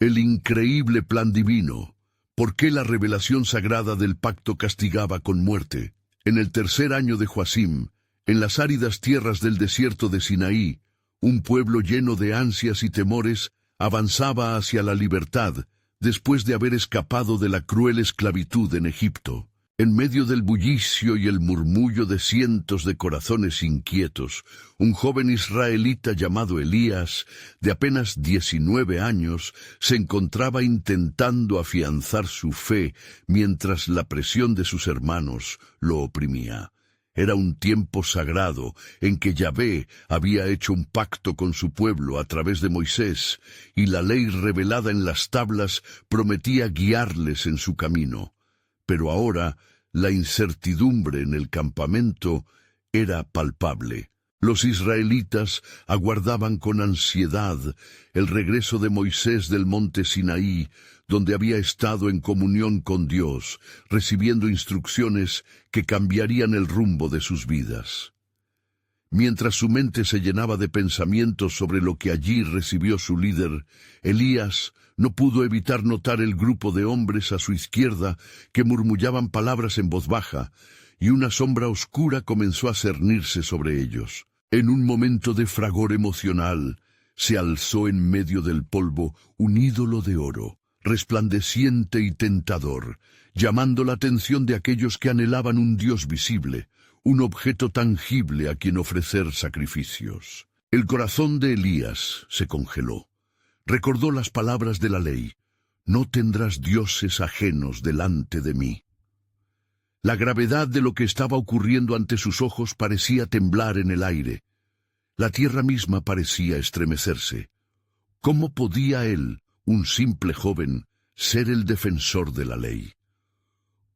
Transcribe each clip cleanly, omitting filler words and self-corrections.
El increíble plan divino. ¿Por qué la revelación sagrada del pacto castigaba con muerte? En el tercer año de Joacim, en las áridas tierras del desierto de Sinaí, un pueblo lleno de ansias y temores avanzaba hacia la libertad después de haber escapado de la cruel esclavitud en Egipto. En medio del bullicio y el murmullo de cientos de corazones inquietos, un joven israelita llamado Elías, de apenas 19 años, se encontraba intentando afianzar su fe mientras la presión de sus hermanos lo oprimía. Era un tiempo sagrado en que Yahvé había hecho un pacto con su pueblo a través de Moisés, y la ley revelada en las tablas prometía guiarles en su camino. Pero ahora la incertidumbre en el campamento era palpable. Los israelitas aguardaban con ansiedad el regreso de Moisés del monte Sinaí, donde había estado en comunión con Dios, recibiendo instrucciones que cambiarían el rumbo de sus vidas. Mientras su mente se llenaba de pensamientos sobre lo que allí recibió su líder, Elías no pudo evitar notar el grupo de hombres a su izquierda que murmullaban palabras en voz baja, y una sombra oscura comenzó a cernirse sobre ellos. En un momento de fragor emocional, se alzó en medio del polvo un ídolo de oro, resplandeciente y tentador, llamando la atención de aquellos que anhelaban un Dios visible, un objeto tangible a quien ofrecer sacrificios. El corazón de Elías se congeló. Recordó las palabras de la ley: «No tendrás dioses ajenos delante de mí». La gravedad de lo que estaba ocurriendo ante sus ojos parecía temblar en el aire. La tierra misma parecía estremecerse. ¿Cómo podía él, un simple joven, ser el defensor de la ley?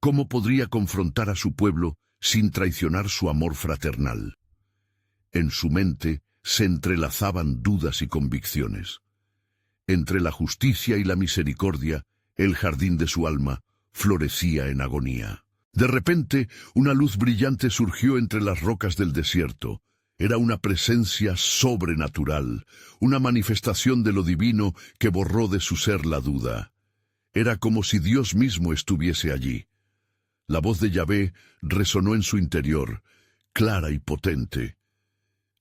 ¿Cómo podría confrontar a su pueblo sin traicionar su amor fraternal? En su mente se entrelazaban dudas y convicciones. Entre la justicia y la misericordia, el jardín de su alma florecía en agonía. De repente, una luz brillante surgió entre las rocas del desierto. Era una presencia sobrenatural, una manifestación de lo divino que borró de su ser la duda. Era como si Dios mismo estuviese allí. La voz de Yahvé resonó en su interior, clara y potente.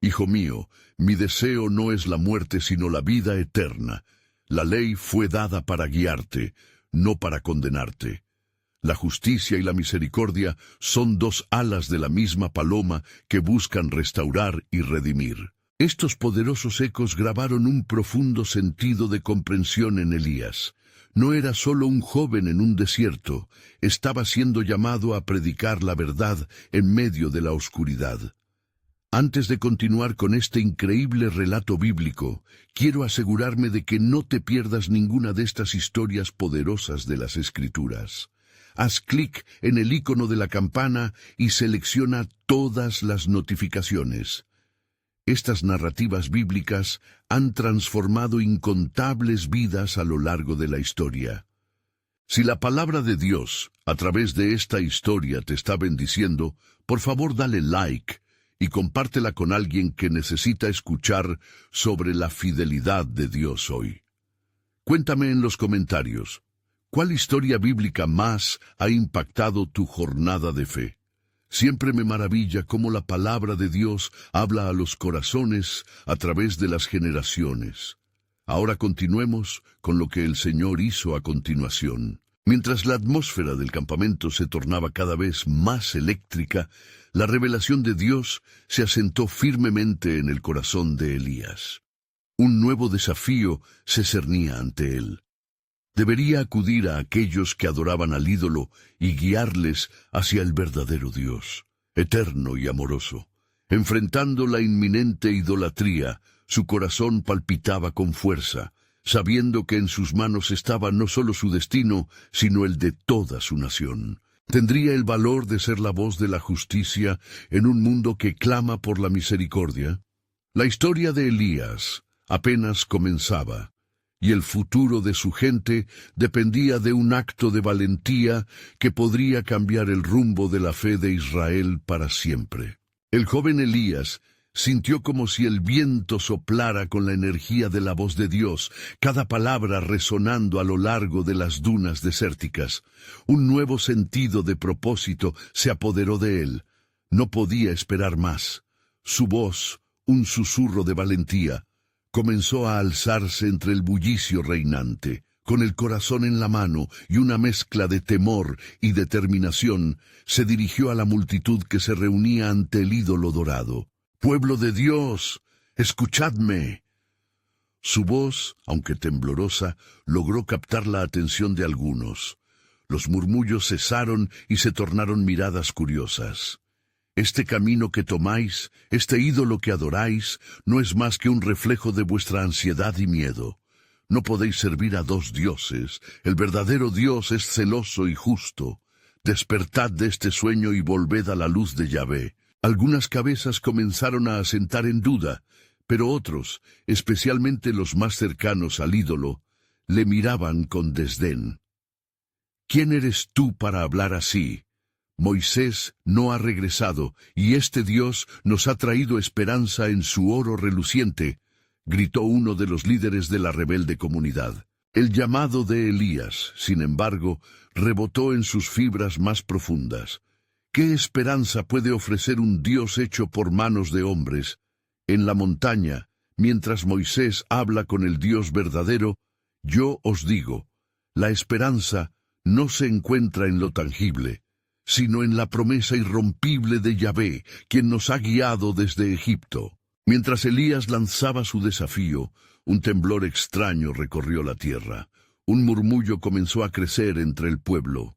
«Hijo mío, mi deseo no es la muerte sino la vida eterna. La ley fue dada para guiarte, no para condenarte. La justicia y la misericordia son dos alas de la misma paloma que buscan restaurar y redimir». Estos poderosos ecos grabaron un profundo sentido de comprensión en Elías. No era solo un joven en un desierto, estaba siendo llamado a predicar la verdad en medio de la oscuridad. Antes de continuar con este increíble relato bíblico, quiero asegurarme de que no te pierdas ninguna de estas historias poderosas de las Escrituras. Haz clic en el icono de la campana y selecciona todas las notificaciones. Estas narrativas bíblicas han transformado incontables vidas a lo largo de la historia. Si la palabra de Dios, a través de esta historia, te está bendiciendo, por favor dale like y compártela con alguien que necesita escuchar sobre la fidelidad de Dios hoy. Cuéntame en los comentarios, ¿cuál historia bíblica más ha impactado tu jornada de fe? Siempre me maravilla cómo la palabra de Dios habla a los corazones a través de las generaciones. Ahora continuemos con lo que el Señor hizo a continuación. Mientras la atmósfera del campamento se tornaba cada vez más eléctrica, la revelación de Dios se asentó firmemente en el corazón de Elías. Un nuevo desafío se cernía ante él. Debería acudir a aquellos que adoraban al ídolo y guiarles hacia el verdadero Dios, eterno y amoroso. Enfrentando la inminente idolatría, su corazón palpitaba con fuerza, sabiendo que en sus manos estaba no solo su destino, sino el de toda su nación. ¿Tendría el valor de ser la voz de la justicia en un mundo que clama por la misericordia? La historia de Elías apenas comenzaba, y el futuro de su gente dependía de un acto de valentía que podría cambiar el rumbo de la fe de Israel para siempre. El joven Elías Sintió como si el viento soplara con la energía de la voz de Dios, cada palabra resonando a lo largo de las dunas desérticas. Un nuevo sentido de propósito se apoderó de él. No podía esperar más. Su voz, un susurro de valentía, comenzó a alzarse entre el bullicio reinante. Con el corazón en la mano y una mezcla de temor y determinación, se dirigió a la multitud que se reunía ante el ídolo dorado. «¡Pueblo de Dios, escuchadme!». Su voz, aunque temblorosa, logró captar la atención de algunos. Los murmullos cesaron y se tornaron miradas curiosas. «Este camino que tomáis, este ídolo que adoráis, no es más que un reflejo de vuestra ansiedad y miedo. No podéis servir a dos dioses. El verdadero Dios es celoso y justo. Despertad de este sueño y volved a la luz de Yahvé». Algunas cabezas comenzaron a asentar en duda, pero otros, especialmente los más cercanos al ídolo, le miraban con desdén. «¿Quién eres tú para hablar así? Moisés no ha regresado, y este Dios nos ha traído esperanza en su oro reluciente», gritó uno de los líderes de la rebelde comunidad. El llamado de Elías, sin embargo, rebotó en sus fibras más profundas. ¿Qué esperanza puede ofrecer un Dios hecho por manos de hombres? En la montaña, mientras Moisés habla con el Dios verdadero, yo os digo, la esperanza no se encuentra en lo tangible, sino en la promesa irrompible de Yahvé, quien nos ha guiado desde Egipto. Mientras Elías lanzaba su desafío, un temblor extraño recorrió la tierra. Un murmullo comenzó a crecer entre el pueblo.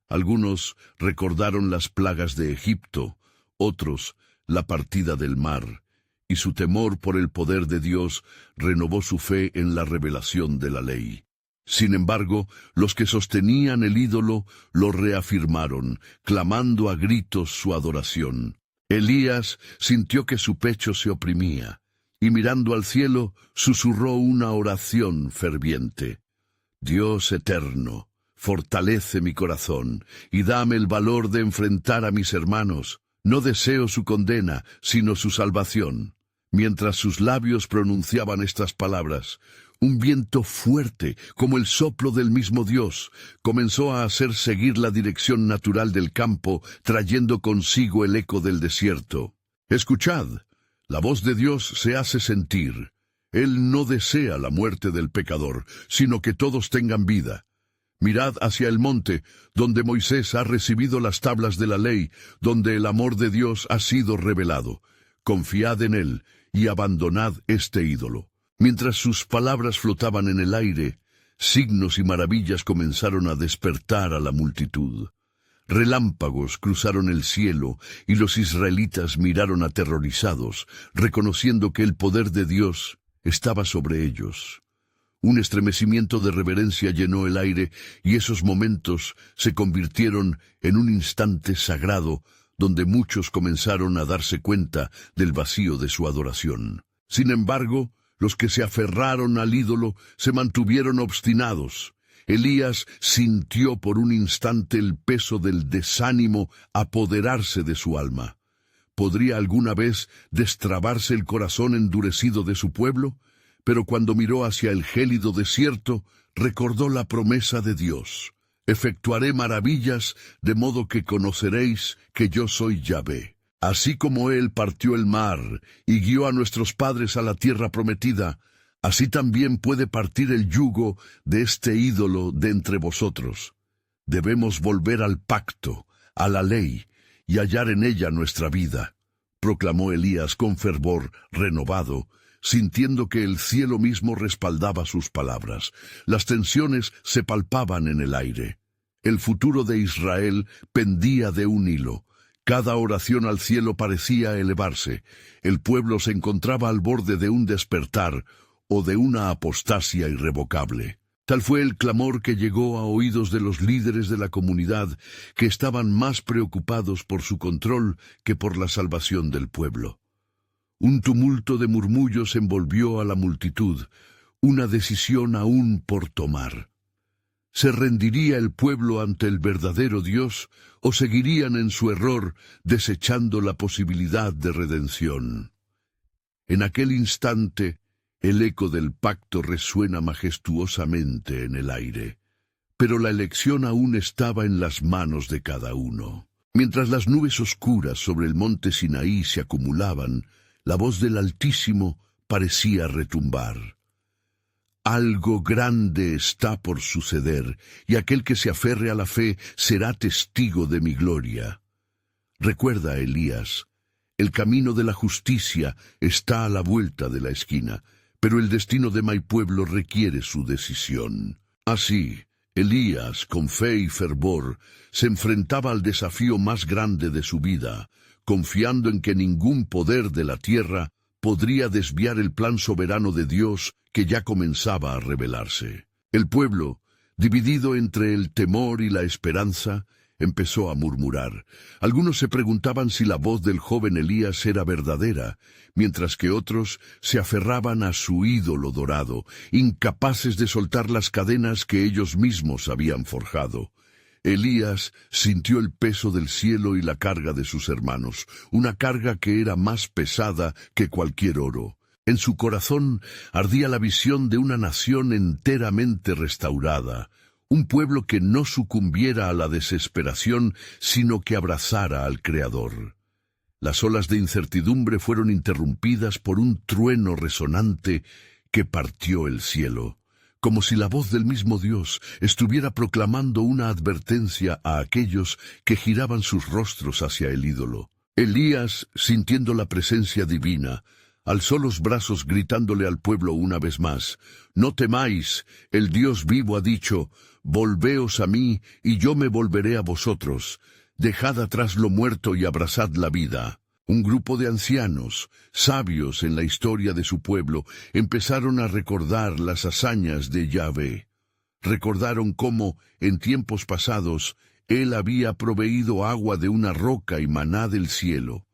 Algunos recordaron las plagas de Egipto, otros la partida del mar, y su temor por el poder de Dios renovó su fe en la revelación de la ley. Sin embargo, los que sostenían el ídolo lo reafirmaron, clamando a gritos su adoración. Elías sintió que su pecho se oprimía, y mirando al cielo, susurró una oración ferviente. «Dios eterno, fortalece mi corazón y dame el valor de enfrentar a mis hermanos. No deseo su condena, sino su salvación». Mientras sus labios pronunciaban estas palabras, un viento fuerte, como el soplo del mismo Dios, comenzó a hacer seguir la dirección natural del campo, trayendo consigo el eco del desierto. «Escuchad, la voz de Dios se hace sentir. Él no desea la muerte del pecador, sino que todos tengan vida. Mirad hacia el monte, donde Moisés ha recibido las tablas de la ley, donde el amor de Dios ha sido revelado. Confiad en él y abandonad este ídolo». Mientras sus palabras flotaban en el aire, signos y maravillas comenzaron a despertar a la multitud. Relámpagos cruzaron el cielo y los israelitas miraron aterrorizados, reconociendo que el poder de Dios estaba sobre ellos. Un estremecimiento de reverencia llenó el aire y esos momentos se convirtieron en un instante sagrado donde muchos comenzaron a darse cuenta del vacío de su adoración. Sin embargo, los que se aferraron al ídolo se mantuvieron obstinados. Elías sintió por un instante el peso del desánimo apoderarse de su alma. ¿Podría alguna vez destrabarse el corazón endurecido de su pueblo? Pero cuando miró hacia el gélido desierto, recordó la promesa de Dios. «Efectuaré maravillas, de modo que conoceréis que yo soy Yahvé». Así como Él partió el mar y guió a nuestros padres a la tierra prometida, así también puede partir el yugo de este ídolo de entre vosotros. Debemos volver al pacto, a la ley, y hallar en ella nuestra vida, proclamó Elías con fervor renovado, sintiendo que el cielo mismo respaldaba sus palabras. Las tensiones se palpaban en el aire. El futuro de Israel pendía de un hilo. Cada oración al cielo parecía elevarse. El pueblo se encontraba al borde de un despertar o de una apostasia irrevocable. Tal fue el clamor que llegó a oídos de los líderes de la comunidad, que estaban más preocupados por su control que por la salvación del pueblo. Un tumulto de murmullos envolvió a la multitud, una decisión aún por tomar. ¿Se rendiría el pueblo ante el verdadero Dios o seguirían en su error, desechando la posibilidad de redención? En aquel instante, el eco del pacto resuena majestuosamente en el aire. Pero la elección aún estaba en las manos de cada uno. Mientras las nubes oscuras sobre el monte Sinaí se acumulaban, la voz del Altísimo parecía retumbar. Algo grande está por suceder, y aquel que se aferre a la fe será testigo de mi gloria. Recuerda, Elías, el camino de la justicia está a la vuelta de la esquina, pero el destino de mi pueblo requiere su decisión. Así, Elías, con fe y fervor, se enfrentaba al desafío más grande de su vida, confiando en que ningún poder de la tierra podría desviar el plan soberano de Dios que ya comenzaba a revelarse. El pueblo, dividido entre el temor y la esperanza, empezó a murmurar. Algunos se preguntaban si la voz del joven Elías era verdadera, mientras que otros se aferraban a su ídolo dorado, incapaces de soltar las cadenas que ellos mismos habían forjado. Elías sintió el peso del cielo y la carga de sus hermanos, una carga que era más pesada que cualquier oro. En su corazón ardía la visión de una nación enteramente restaurada, un pueblo que no sucumbiera a la desesperación, sino que abrazara al Creador. Las olas de incertidumbre fueron interrumpidas por un trueno resonante que partió el cielo, como si la voz del mismo Dios estuviera proclamando una advertencia a aquellos que giraban sus rostros hacia el ídolo. Elías, sintiendo la presencia divina, alzó los brazos gritándole al pueblo una vez más: «No temáis, el Dios vivo ha dicho, volveos a mí, y yo me volveré a vosotros. Dejad atrás lo muerto y abrazad la vida». Un grupo de ancianos, sabios en la historia de su pueblo, empezaron a recordar las hazañas de Yahvé. Recordaron cómo, en tiempos pasados, él había proveído agua de una roca y maná del cielo.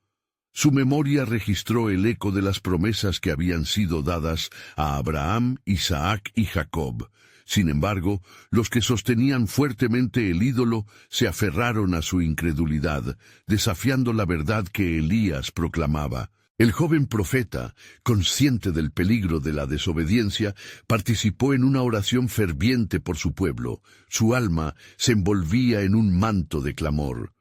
Su memoria registró el eco de las promesas que habían sido dadas a Abraham, Isaac y Jacob. Sin embargo, los que sostenían fuertemente el ídolo se aferraron a su incredulidad, desafiando la verdad que Elías proclamaba. El joven profeta, consciente del peligro de la desobediencia, participó en una oración ferviente por su pueblo. Su alma se envolvía en un manto de clamor.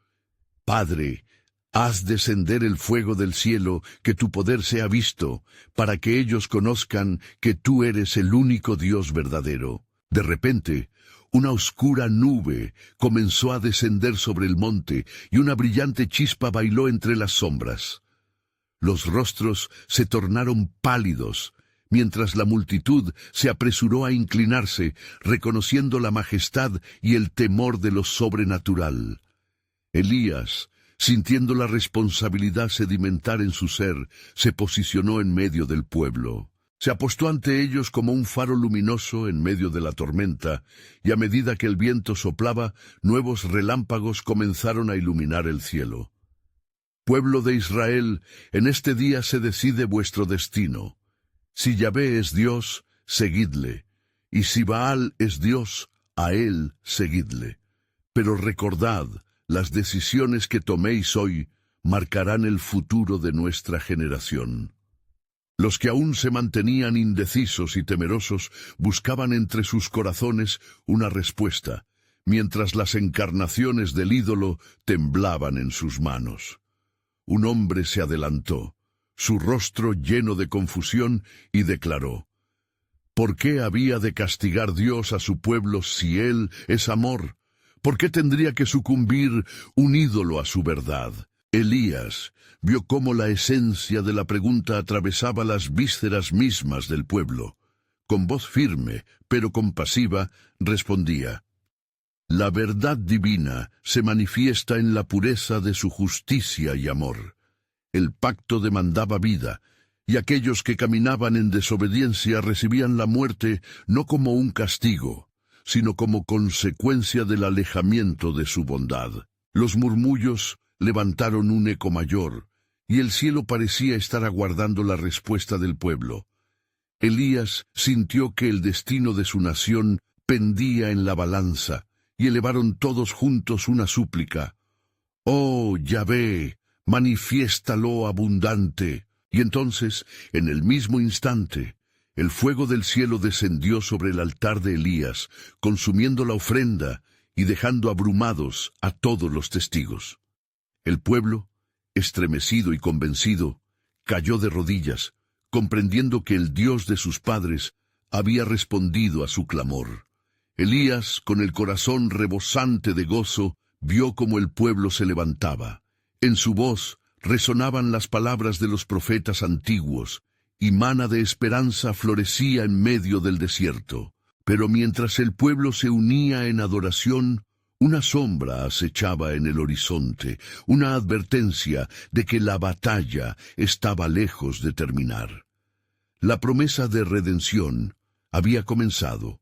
«Padre, haz descender el fuego del cielo, que tu poder sea visto, para que ellos conozcan que tú eres el único Dios verdadero». De repente, una oscura nube comenzó a descender sobre el monte y una brillante chispa bailó entre las sombras. Los rostros se tornaron pálidos, mientras la multitud se apresuró a inclinarse, reconociendo la majestad y el temor de lo sobrenatural. Elías, sintiendo la responsabilidad sedimentar en su ser, se posicionó en medio del pueblo. Se apostó ante ellos como un faro luminoso en medio de la tormenta, y a medida que el viento soplaba, nuevos relámpagos comenzaron a iluminar el cielo. Pueblo de Israel, en este día se decide vuestro destino. Si Yahvé es Dios, seguidle, y si Baal es Dios, a él seguidle. Pero recordad, las decisiones que toméis hoy marcarán el futuro de nuestra generación. Los que aún se mantenían indecisos y temerosos buscaban entre sus corazones una respuesta, mientras las encarnaciones del ídolo temblaban en sus manos. Un hombre se adelantó, su rostro lleno de confusión, y declaró: «¿Por qué había de castigar Dios a su pueblo si Él es amor? ¿Por qué tendría que sucumbir un ídolo a su verdad?» Elías vio cómo la esencia de la pregunta atravesaba las vísceras mismas del pueblo. Con voz firme, pero compasiva, respondía: «La verdad divina se manifiesta en la pureza de su justicia y amor. El pacto demandaba vida, y aquellos que caminaban en desobediencia recibían la muerte no como un castigo, sino como consecuencia del alejamiento de su bondad». Los murmullos levantaron un eco mayor, y el cielo parecía estar aguardando la respuesta del pueblo. Elías sintió que el destino de su nación pendía en la balanza, y elevaron todos juntos una súplica: «Oh, Yahvé, manifiéstalo abundante, Y entonces, en el mismo instante, el fuego del cielo descendió sobre el altar de Elías, consumiendo la ofrenda y dejando abrumados a todos los testigos. El pueblo, estremecido y convencido, cayó de rodillas, comprendiendo que el Dios de sus padres había respondido a su clamor. Elías, con el corazón rebosante de gozo, vio cómo el pueblo se levantaba. En su voz resonaban las palabras de los profetas antiguos, y mana de esperanza florecía en medio del desierto. Pero mientras el pueblo se unía en adoración, una sombra acechaba en el horizonte, una advertencia de que la batalla estaba lejos de terminar. La promesa de redención había comenzado,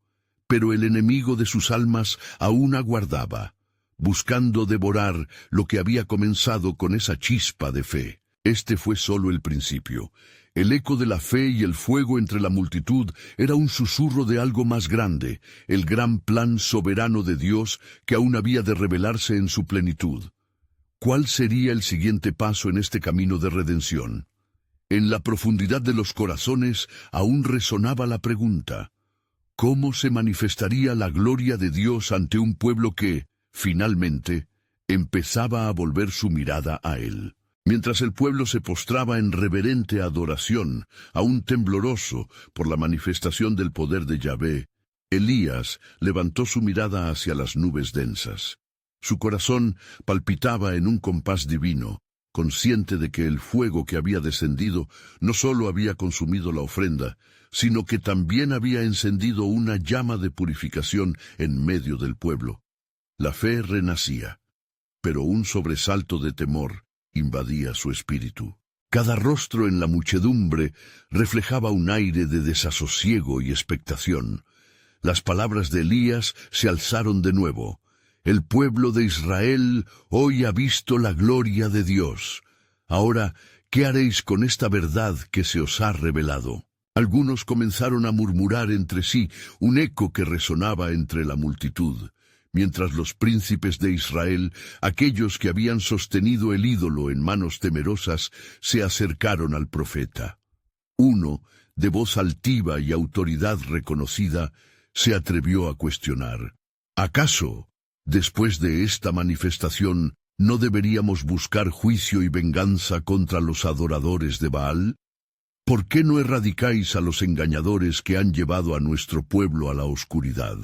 pero el enemigo de sus almas aún aguardaba, buscando devorar lo que había comenzado con esa chispa de fe. Este fue solo el principio. El eco de la fe y el fuego entre la multitud era un susurro de algo más grande, el gran plan soberano de Dios que aún había de revelarse en su plenitud. ¿Cuál sería el siguiente paso en este camino de redención? En la profundidad de los corazones aún resonaba la pregunta: ¿cómo se manifestaría la gloria de Dios ante un pueblo que, finalmente, empezaba a volver su mirada a Él? Mientras el pueblo se postraba en reverente adoración, aún tembloroso por la manifestación del poder de Yahvé, Elías levantó su mirada hacia las nubes densas. Su corazón palpitaba en un compás divino, consciente de que el fuego que había descendido no solo había consumido la ofrenda, sino que también había encendido una llama de purificación en medio del pueblo. La fe renacía, pero un sobresalto de temor invadía su espíritu. Cada rostro en la muchedumbre reflejaba un aire de desasosiego y expectación. Las palabras de Elías se alzaron de nuevo. El pueblo de Israel hoy ha visto la gloria de Dios. Ahora, ¿qué haréis con esta verdad que se os ha revelado? Algunos comenzaron a murmurar entre sí, un eco que resonaba entre la multitud, mientras los príncipes de Israel, aquellos que habían sostenido el ídolo en manos temerosas, se acercaron al profeta. Uno, de voz altiva y autoridad reconocida, se atrevió a cuestionar: ¿acaso, después de esta manifestación, no deberíamos buscar juicio y venganza contra los adoradores de Baal? ¿Por qué no erradicáis a los engañadores que han llevado a nuestro pueblo a la oscuridad?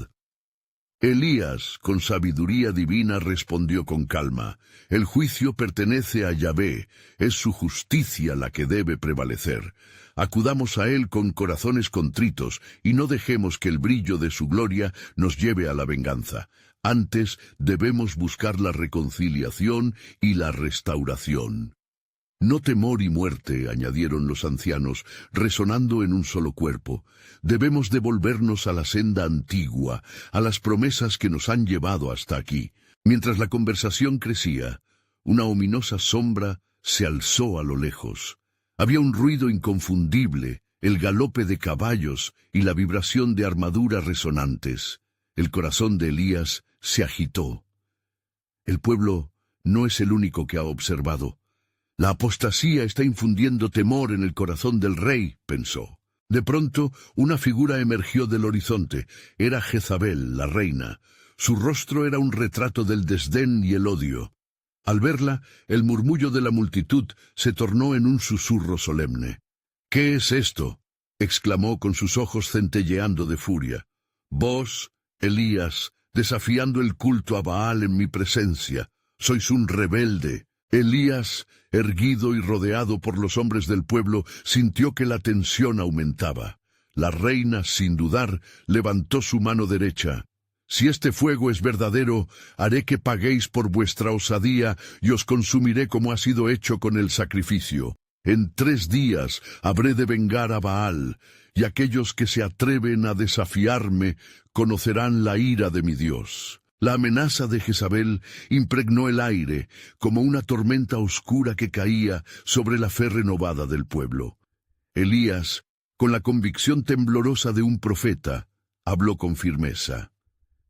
Elías, con sabiduría divina, respondió con calma: el juicio pertenece a Yahvé, es su justicia la que debe prevalecer. Acudamos a Él con corazones contritos, y no dejemos que el brillo de su gloria nos lleve a la venganza. Antes debemos buscar la reconciliación y la restauración. No temor y muerte, añadieron los ancianos, resonando en un solo cuerpo. Debemos devolvernos a la senda antigua, a las promesas que nos han llevado hasta aquí. Mientras la conversación crecía, una ominosa sombra se alzó a lo lejos. Había un ruido inconfundible, el galope de caballos y la vibración de armaduras resonantes. El corazón de Elías se agitó. El pueblo no es el único que ha observado. La apostasía está infundiendo temor en el corazón del rey, pensó. De pronto, una figura emergió del horizonte. Era Jezabel, la reina. Su rostro era un retrato del desdén y el odio. Al verla, el murmullo de la multitud se tornó en un susurro solemne. «¿Qué es esto?», exclamó con sus ojos centelleando de furia. «Vos, Elías, desafiando el culto a Baal en mi presencia, sois un rebelde». Elías, erguido y rodeado por los hombres del pueblo, sintió que la tensión aumentaba. La reina, sin dudar, levantó su mano derecha. «Si este fuego es verdadero, haré que paguéis por vuestra osadía y os consumiré como ha sido hecho con el sacrificio. En 3 días habré de vengar a Baal, y aquellos que se atreven a desafiarme conocerán la ira de mi Dios». La amenaza de Jezabel impregnó el aire como una tormenta oscura que caía sobre la fe renovada del pueblo. Elías, con la convicción temblorosa de un profeta, habló con firmeza.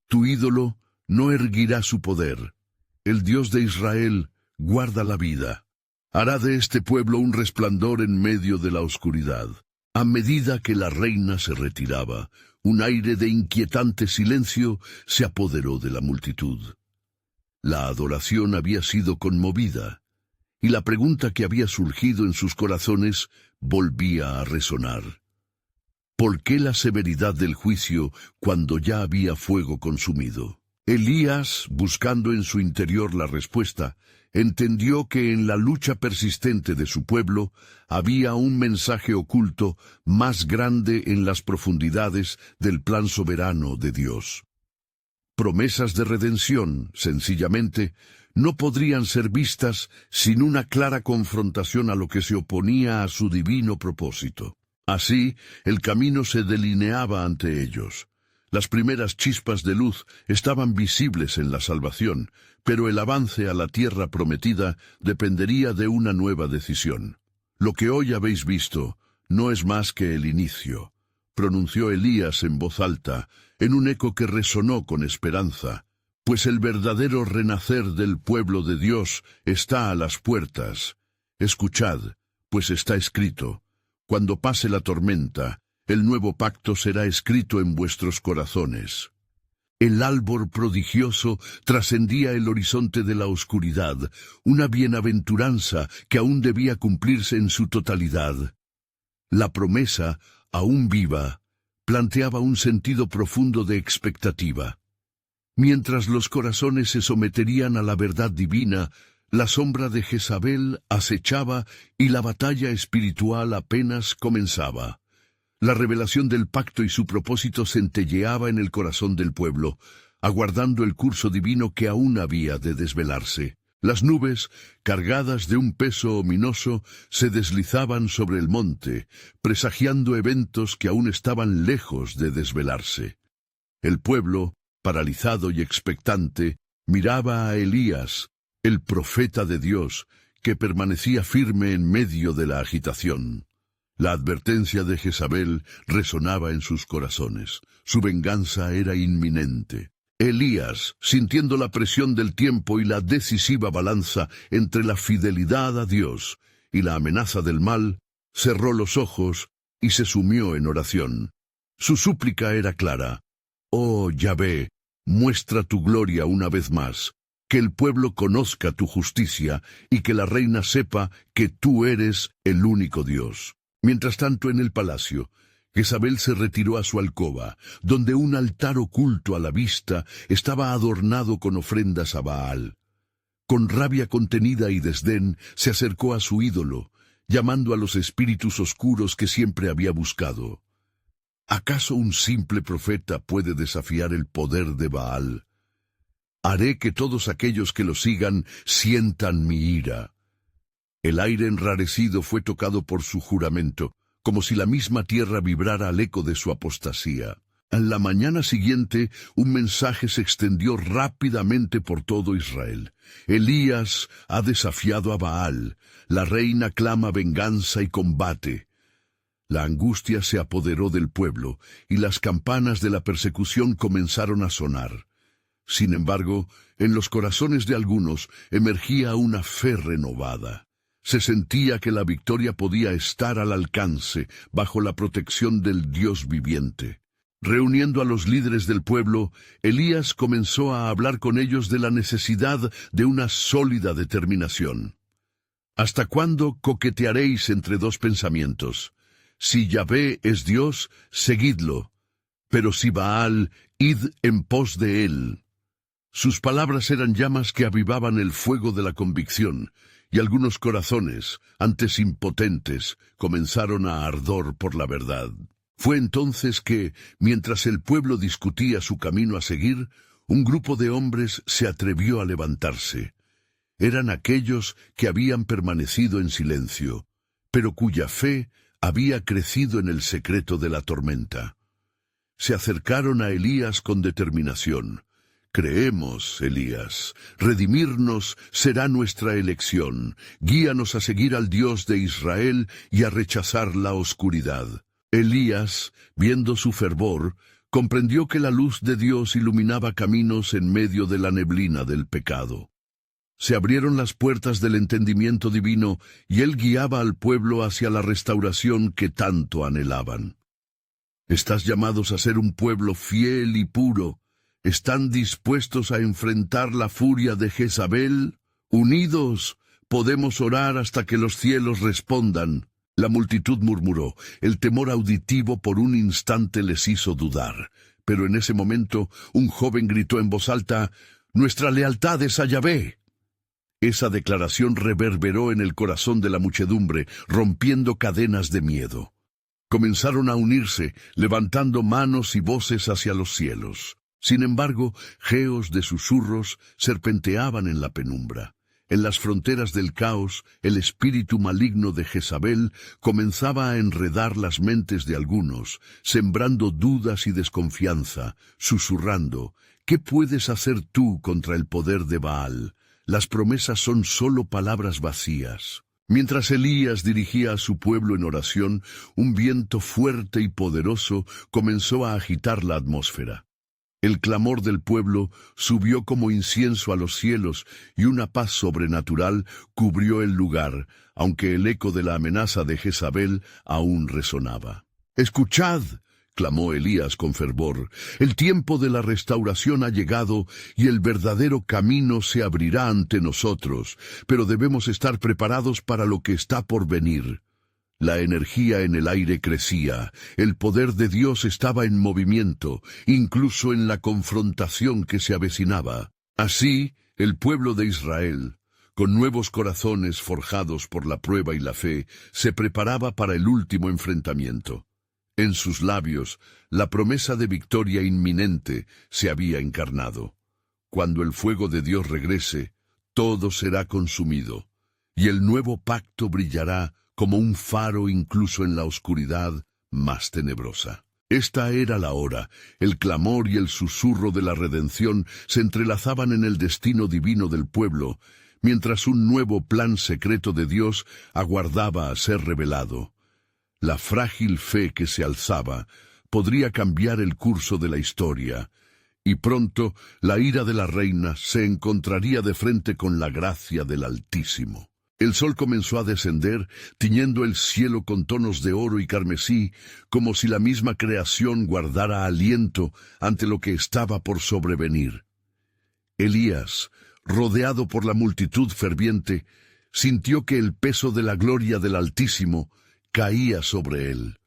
«Tu ídolo no erguirá su poder. El Dios de Israel guarda la vida. Hará de este pueblo un resplandor en medio de la oscuridad. A medida que la reina se retiraba, un aire de inquietante silencio se apoderó de la multitud. La adoración había sido conmovida, y la pregunta que había surgido en sus corazones volvía a resonar. ¿Por qué la severidad del juicio cuando ya había fuego consumido? Elías, buscando en su interior la respuesta, entendió que en la lucha persistente de su pueblo había un mensaje oculto más grande en las profundidades del plan soberano de Dios. Promesas de redención, sencillamente, no podrían ser vistas sin una clara confrontación a lo que se oponía a su divino propósito. Así, el camino se delineaba ante ellos. Las primeras chispas de luz estaban visibles en la salvación, pero el avance a la tierra prometida dependería de una nueva decisión. Lo que hoy habéis visto no es más que el inicio, pronunció Elías en voz alta, en un eco que resonó con esperanza, pues el verdadero renacer del pueblo de Dios está a las puertas. Escuchad, pues está escrito, cuando pase la tormenta, el nuevo pacto será escrito en vuestros corazones. El árbol prodigioso trascendía el horizonte de la oscuridad, una bienaventuranza que aún debía cumplirse en su totalidad. La promesa, aún viva, planteaba un sentido profundo de expectativa. Mientras los corazones se someterían a la verdad divina, la sombra de Jezabel acechaba y la batalla espiritual apenas comenzaba. La revelación del pacto y su propósito centelleaba en el corazón del pueblo, aguardando el curso divino que aún había de desvelarse. Las nubes, cargadas de un peso ominoso, se deslizaban sobre el monte, presagiando eventos que aún estaban lejos de desvelarse. El pueblo, paralizado y expectante, miraba a Elías, el profeta de Dios, que permanecía firme en medio de la agitación. La advertencia de Jezabel resonaba en sus corazones. Su venganza era inminente. Elías, sintiendo la presión del tiempo y la decisiva balanza entre la fidelidad a Dios y la amenaza del mal, cerró los ojos y se sumió en oración. Su súplica era clara. «Oh Yahvé, muestra tu gloria una vez más, que el pueblo conozca tu justicia y que la reina sepa que tú eres el único Dios». Mientras tanto, en el palacio, Jezabel se retiró a su alcoba, donde un altar oculto a la vista estaba adornado con ofrendas a Baal. Con rabia contenida y desdén, se acercó a su ídolo, llamando a los espíritus oscuros que siempre había buscado. ¿Acaso un simple profeta puede desafiar el poder de Baal? Haré que todos aquellos que lo sigan sientan mi ira. El aire enrarecido fue tocado por su juramento, como si la misma tierra vibrara al eco de su apostasía. En la mañana siguiente, un mensaje se extendió rápidamente por todo Israel. Elías ha desafiado a Baal, la reina clama venganza y combate. La angustia se apoderó del pueblo, y las campanas de la persecución comenzaron a sonar. Sin embargo, en los corazones de algunos emergía una fe renovada. Se sentía que la victoria podía estar al alcance, bajo la protección del Dios viviente. Reuniendo a los líderes del pueblo, Elías comenzó a hablar con ellos de la necesidad de una sólida determinación. ¿Hasta cuándo coquetearéis entre dos pensamientos? Si Yahvé es Dios, seguidlo, pero si Baal, id en pos de él. Sus palabras eran llamas que avivaban el fuego de la convicción, y algunos corazones, antes impotentes, comenzaron a ardor por la verdad. Fue entonces que, mientras el pueblo discutía su camino a seguir, un grupo de hombres se atrevió a levantarse. Eran aquellos que habían permanecido en silencio, pero cuya fe había crecido en el secreto de la tormenta. Se acercaron a Elías con determinación. Creemos, Elías, redimirnos será nuestra elección. Guíanos a seguir al Dios de Israel y a rechazar la oscuridad. Elías, viendo su fervor, comprendió que la luz de Dios iluminaba caminos en medio de la neblina del pecado. Se abrieron las puertas del entendimiento divino y él guiaba al pueblo hacia la restauración que tanto anhelaban. Estás llamados a ser un pueblo fiel y puro. ¿Están dispuestos a enfrentar la furia de Jezabel? Unidos, podemos orar hasta que los cielos respondan. La multitud murmuró. El temor auditivo por un instante les hizo dudar. Pero en ese momento, un joven gritó en voz alta, «Nuestra lealtad es a Yahvé». Esa declaración reverberó en el corazón de la muchedumbre, rompiendo cadenas de miedo. Comenzaron a unirse, levantando manos y voces hacia los cielos. Sin embargo, geos de susurros serpenteaban en la penumbra. En las fronteras del caos, el espíritu maligno de Jezabel comenzaba a enredar las mentes de algunos, sembrando dudas y desconfianza, susurrando, «¿Qué puedes hacer tú contra el poder de Baal? Las promesas son solo palabras vacías». Mientras Elías dirigía a su pueblo en oración, un viento fuerte y poderoso comenzó a agitar la atmósfera. El clamor del pueblo subió como incienso a los cielos y una paz sobrenatural cubrió el lugar, aunque el eco de la amenaza de Jezabel aún resonaba. «¡Escuchad!», clamó Elías con fervor, «el tiempo de la restauración ha llegado y el verdadero camino se abrirá ante nosotros, pero debemos estar preparados para lo que está por venir». La energía en el aire crecía, el poder de Dios estaba en movimiento, incluso en la confrontación que se avecinaba. Así, el pueblo de Israel, con nuevos corazones forjados por la prueba y la fe, se preparaba para el último enfrentamiento. En sus labios, la promesa de victoria inminente se había encarnado. Cuando el fuego de Dios regrese, todo será consumido, y el nuevo pacto brillará como un faro incluso en la oscuridad más tenebrosa. Esta era la hora. El clamor y el susurro de la redención se entrelazaban en el destino divino del pueblo, mientras un nuevo plan secreto de Dios aguardaba a ser revelado. La frágil fe que se alzaba podría cambiar el curso de la historia, y pronto la ira de la reina se encontraría de frente con la gracia del Altísimo. El sol comenzó a descender, tiñendo el cielo con tonos de oro y carmesí, como si la misma creación guardara aliento ante lo que estaba por sobrevenir. Elías, rodeado por la multitud ferviente, sintió que el peso de la gloria del Altísimo caía sobre él.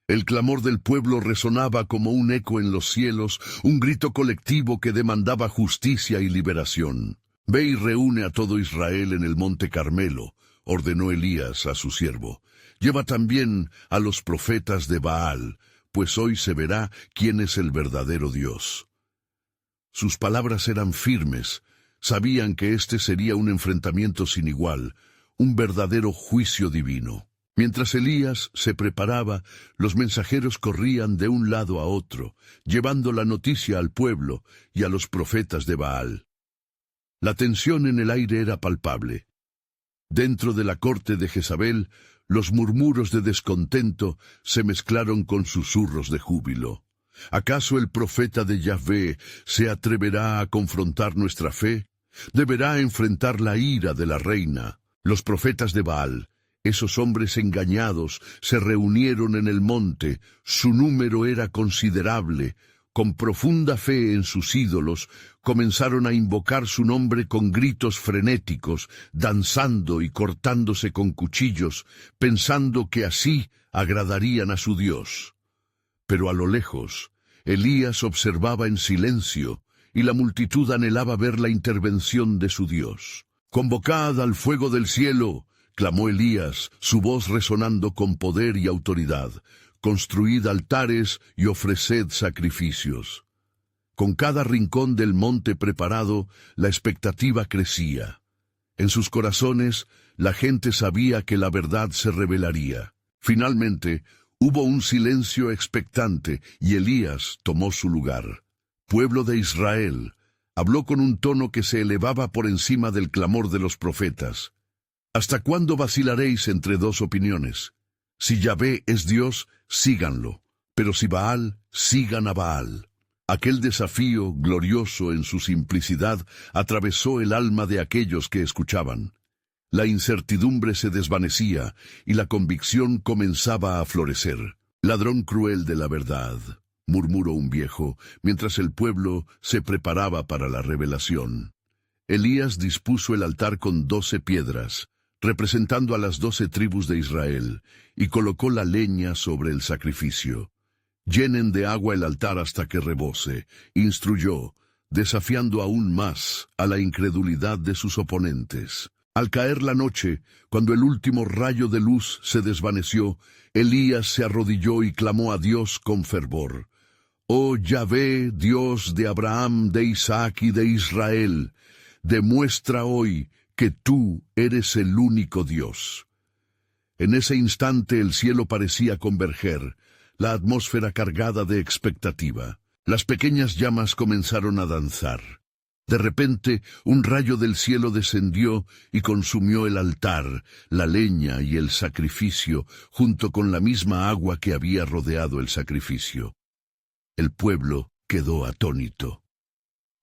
El clamor del pueblo resonaba como un eco en los cielos, un grito colectivo que demandaba justicia y liberación. «Ve y reúne a todo Israel en el monte Carmelo», ordenó Elías a su siervo. «Lleva también a los profetas de Baal, pues hoy se verá quién es el verdadero Dios». Sus palabras eran firmes. Sabían que este sería un enfrentamiento sin igual, un verdadero juicio divino. Mientras Elías se preparaba, los mensajeros corrían de un lado a otro, llevando la noticia al pueblo y a los profetas de Baal. La tensión en el aire era palpable. Dentro de la corte de Jezabel, los murmuros de descontento se mezclaron con susurros de júbilo. ¿Acaso el profeta de Yahvé se atreverá a confrontar nuestra fe? ¿Deberá enfrentar la ira de la reina? Los profetas de Baal, esos hombres engañados, se reunieron en el monte. Su número era considerable. Con profunda fe en sus ídolos, comenzaron a invocar su nombre con gritos frenéticos, danzando y cortándose con cuchillos, pensando que así agradarían a su Dios. Pero a lo lejos, Elías observaba en silencio, y la multitud anhelaba ver la intervención de su Dios. «Convocad al fuego del cielo», clamó Elías, su voz resonando con poder y autoridad. «Construid altares y ofreced sacrificios». Con cada rincón del monte preparado, la expectativa crecía. En sus corazones, la gente sabía que la verdad se revelaría. Finalmente, hubo un silencio expectante y Elías tomó su lugar. «Pueblo de Israel», habló con un tono que se elevaba por encima del clamor de los profetas. «¿Hasta cuándo vacilaréis entre dos opiniones? Si Yahvé es Dios, síganlo, pero si Baal, sigan a Baal». Aquel desafío, glorioso en su simplicidad, atravesó el alma de aquellos que escuchaban. La incertidumbre se desvanecía y la convicción comenzaba a florecer. «Ladrón cruel de la verdad», murmuró un viejo, mientras el pueblo se preparaba para la revelación. Elías dispuso el altar con 12 piedras, representando a las 12 tribus de Israel, y colocó la leña sobre el sacrificio. «Llenen de agua el altar hasta que rebose», instruyó, desafiando aún más a la incredulidad de sus oponentes. Al caer la noche, cuando el último rayo de luz se desvaneció, Elías se arrodilló y clamó a Dios con fervor. «Oh Yahvé, Dios de Abraham, de Isaac y de Israel, demuestra hoy que tú eres el único Dios». En ese instante el cielo parecía converger, la atmósfera cargada de expectativa. Las pequeñas llamas comenzaron a danzar. De repente, un rayo del cielo descendió y consumió el altar, la leña y el sacrificio, junto con la misma agua que había rodeado el sacrificio. El pueblo quedó atónito.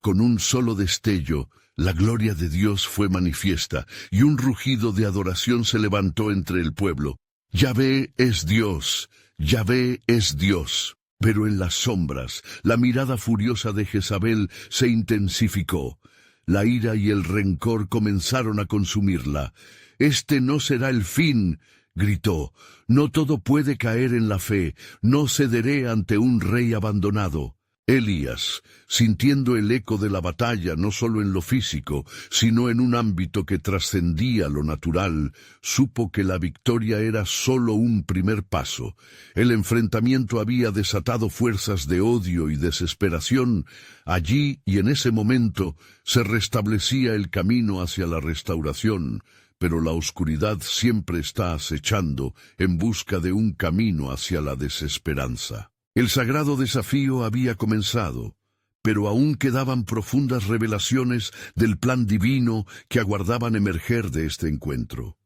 Con un solo destello, la gloria de Dios fue manifiesta, y un rugido de adoración se levantó entre el pueblo. «Yahvé es Dios, Yahvé es Dios». Pero en las sombras, la mirada furiosa de Jezabel se intensificó. La ira y el rencor comenzaron a consumirla. «Este no será el fin», gritó. «No todo puede caer en la fe, no cederé ante un rey abandonado». Elías, sintiendo el eco de la batalla no solo en lo físico, sino en un ámbito que trascendía lo natural, supo que la victoria era solo un primer paso. El enfrentamiento había desatado fuerzas de odio y desesperación. Allí y en ese momento se restablecía el camino hacia la restauración, pero la oscuridad siempre está acechando en busca de un camino hacia la desesperanza. El sagrado desafío había comenzado, pero aún quedaban profundas revelaciones del plan divino que aguardaban emerger de este encuentro.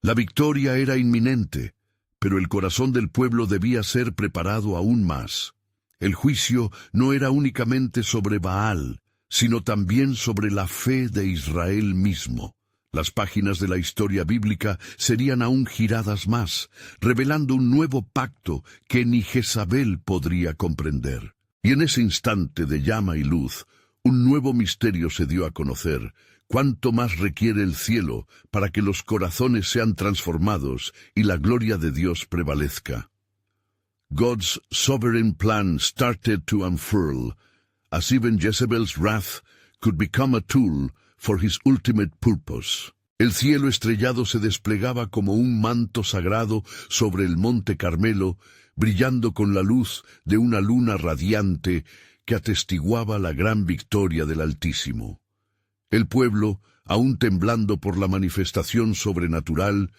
La victoria era inminente, pero el corazón del pueblo debía ser preparado aún más. El juicio no era únicamente sobre Baal, sino también sobre la fe de Israel mismo. Las páginas de la historia bíblica serían aún giradas más, revelando un nuevo pacto que ni Jezabel podría comprender. Y en ese instante de llama y luz, un nuevo misterio se dio a conocer. Cuánto más requiere el cielo para que los corazones sean transformados y la gloria de Dios prevalezca. God's sovereign plan started to unfurl, as even Jezebel's wrath could become a tool for his ultimate purpose. El cielo estrellado se desplegaba como un manto sagrado sobre el monte Carmelo, brillando con la luz de una luna radiante que atestiguaba la gran victoria del Altísimo. El pueblo, aún temblando por la manifestación sobrenatural,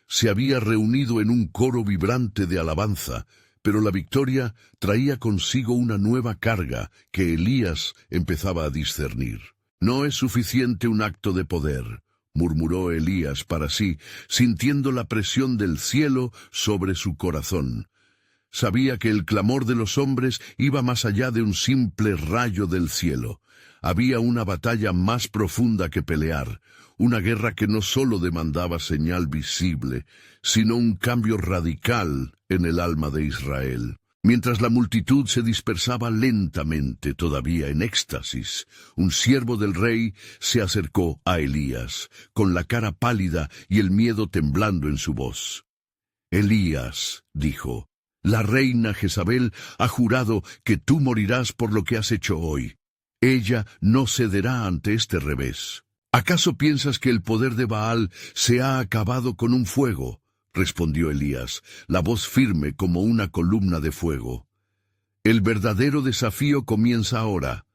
se había reunido en un coro vibrante de alabanza, pero la victoria traía consigo una nueva carga que Elías empezaba a discernir. «No es suficiente un acto de poder», murmuró Elías para sí, sintiendo la presión del cielo sobre su corazón. Sabía que el clamor de los hombres iba más allá de un simple rayo del cielo. Había una batalla más profunda que pelear, una guerra que no solo demandaba señal visible, sino un cambio radical en el alma de Israel. Mientras la multitud se dispersaba lentamente, todavía en éxtasis, un siervo del rey se acercó a Elías, con la cara pálida y el miedo temblando en su voz. «Elías», dijo, «la reina Jezabel ha jurado que tú morirás por lo que has hecho hoy. Ella no cederá ante este revés. ¿Acaso piensas que el poder de Baal se ha acabado con un fuego?», respondió Elías, la voz firme como una columna de fuego. «El verdadero desafío comienza ahora.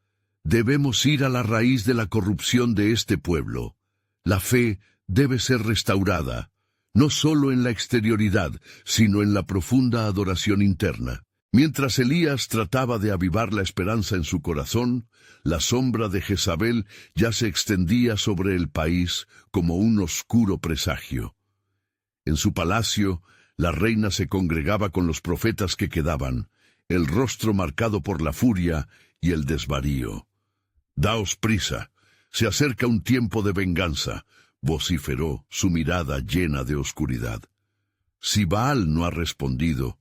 Debemos ir a la raíz de la corrupción de este pueblo. La fe debe ser restaurada, no solo en la exterioridad, sino en la profunda adoración interna». Mientras Elías trataba de avivar la esperanza en su corazón, la sombra de Jezabel ya se extendía sobre el país como un oscuro presagio. En su palacio, la reina se congregaba con los profetas que quedaban, el rostro marcado por la furia y el desvarío. «Daos prisa, se acerca un tiempo de venganza», vociferó, su mirada llena de oscuridad. «Si Baal no ha respondido,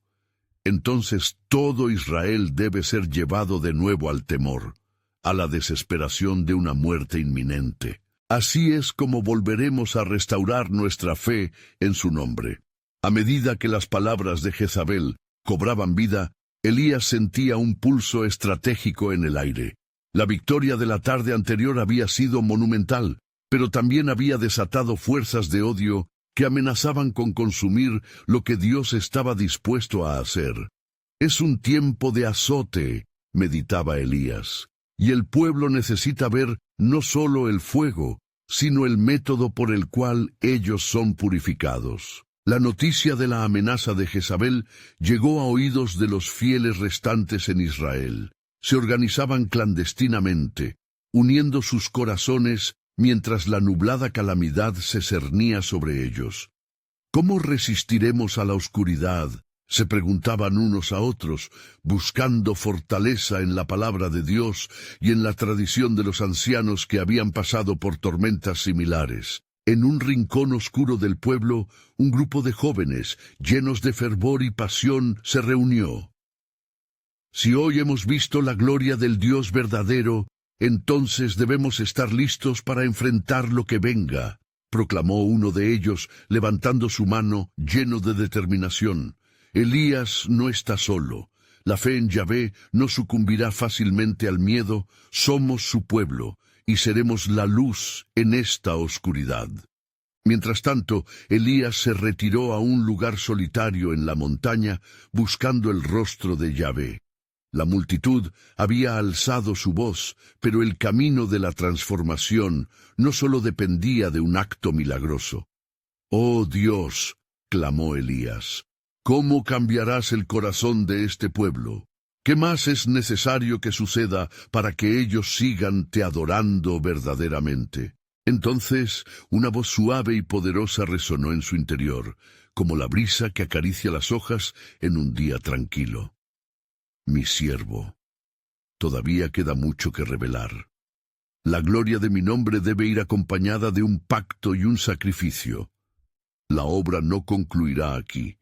entonces todo Israel debe ser llevado de nuevo al temor, a la desesperación de una muerte inminente. Así es como volveremos a restaurar nuestra fe en su nombre». A medida que las palabras de Jezabel cobraban vida, Elías sentía un pulso estratégico en el aire. La victoria de la tarde anterior había sido monumental, pero también había desatado fuerzas de odio que amenazaban con consumir lo que Dios estaba dispuesto a hacer. «Es un tiempo de azote», meditaba Elías, «y el pueblo necesita ver no solo el fuego, sino el método por el cual ellos son purificados». La noticia de la amenaza de Jezabel llegó a oídos de los fieles restantes en Israel. Se organizaban clandestinamente, uniendo sus corazones mientras la nublada calamidad se cernía sobre ellos. «¿Cómo resistiremos a la oscuridad?», se preguntaban unos a otros, buscando fortaleza en la palabra de Dios y en la tradición de los ancianos que habían pasado por tormentas similares. En un rincón oscuro del pueblo, un grupo de jóvenes, llenos de fervor y pasión, se reunió. «Si hoy hemos visto la gloria del Dios verdadero, entonces debemos estar listos para enfrentar lo que venga», proclamó uno de ellos, levantando su mano, lleno de determinación. «Elías no está solo. La fe en Yahvé no sucumbirá fácilmente al miedo. Somos su pueblo, y seremos la luz en esta oscuridad». Mientras tanto, Elías se retiró a un lugar solitario en la montaña, buscando el rostro de Yahvé. La multitud había alzado su voz, pero el camino de la transformación no solo dependía de un acto milagroso. «Oh Dios», clamó Elías, «¿cómo cambiarás el corazón de este pueblo? ¿Qué más es necesario que suceda para que ellos sigan te adorando verdaderamente?» Entonces una voz suave y poderosa resonó en su interior, como la brisa que acaricia las hojas en un día tranquilo. «Mi siervo, todavía queda mucho que revelar. La gloria de mi nombre debe ir acompañada de un pacto y un sacrificio. La obra no concluirá aquí.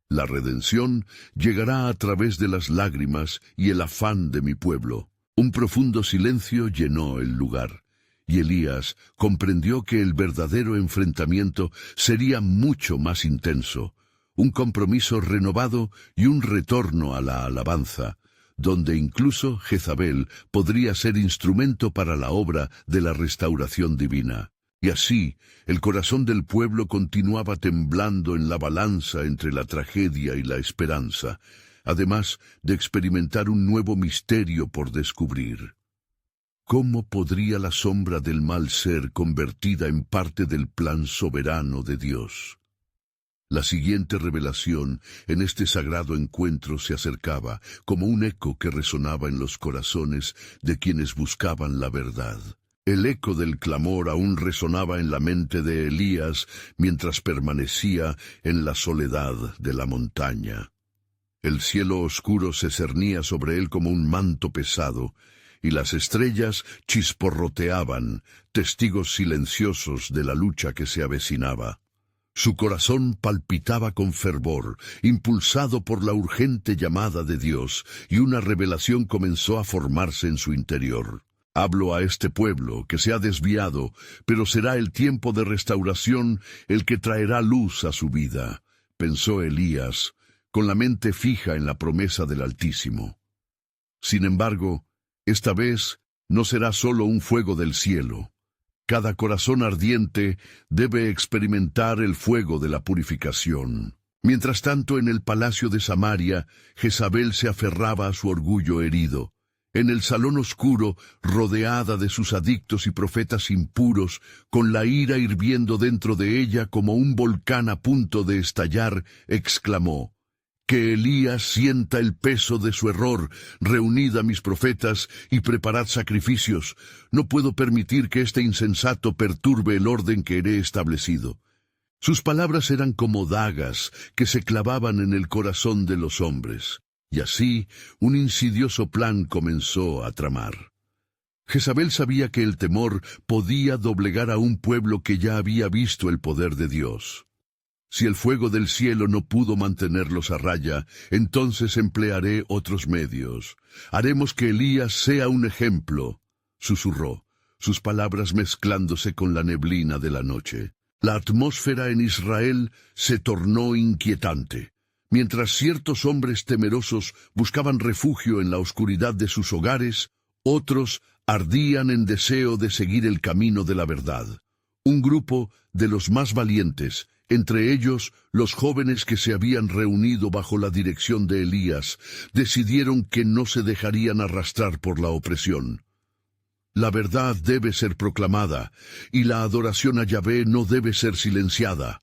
La redención llegará a través de las lágrimas y el afán de mi pueblo». Un profundo silencio llenó el lugar, y Elías comprendió que el verdadero enfrentamiento sería mucho más intenso, un compromiso renovado y un retorno a la alabanza, donde incluso Jezabel podría ser instrumento para la obra de la restauración divina. Y así, el corazón del pueblo continuaba temblando en la balanza entre la tragedia y la esperanza, además de experimentar un nuevo misterio por descubrir. ¿Cómo podría la sombra del mal ser convertida en parte del plan soberano de Dios? La siguiente revelación en este sagrado encuentro se acercaba como un eco que resonaba en los corazones de quienes buscaban la verdad. El eco del clamor aún resonaba en la mente de Elías mientras permanecía en la soledad de la montaña. El cielo oscuro se cernía sobre él como un manto pesado, y las estrellas chisporroteaban, testigos silenciosos de la lucha que se avecinaba. Su corazón palpitaba con fervor, impulsado por la urgente llamada de Dios, y una revelación comenzó a formarse en su interior. «Hablo a este pueblo que se ha desviado, pero será el tiempo de restauración el que traerá luz a su vida», pensó Elías, con la mente fija en la promesa del Altísimo. Sin embargo, esta vez no será solo un fuego del cielo. Cada corazón ardiente debe experimentar el fuego de la purificación. Mientras tanto, en el palacio de Samaria, Jezabel se aferraba a su orgullo herido. En el salón oscuro, rodeada de sus adictos y profetas impuros, con la ira hirviendo dentro de ella como un volcán a punto de estallar, exclamó: «Que Elías sienta el peso de su error. Reunid a mis profetas y preparad sacrificios. No puedo permitir que este insensato perturbe el orden que he establecido». Sus palabras eran como dagas que se clavaban en el corazón de los hombres. Y así, un insidioso plan comenzó a tramar. Jezabel sabía que el temor podía doblegar a un pueblo que ya había visto el poder de Dios. Si el fuego del cielo no pudo mantenerlos a raya, entonces emplearé otros medios. Haremos que Elías sea un ejemplo, susurró, sus palabras mezclándose con la neblina de la noche. La atmósfera en Israel se tornó inquietante. Mientras ciertos hombres temerosos buscaban refugio en la oscuridad de sus hogares, otros ardían en deseo de seguir el camino de la verdad. Un grupo de los más valientes, entre ellos los jóvenes que se habían reunido bajo la dirección de Elías, decidieron que no se dejarían arrastrar por la opresión. La verdad debe ser proclamada, y la adoración a Yahvé no debe ser silenciada,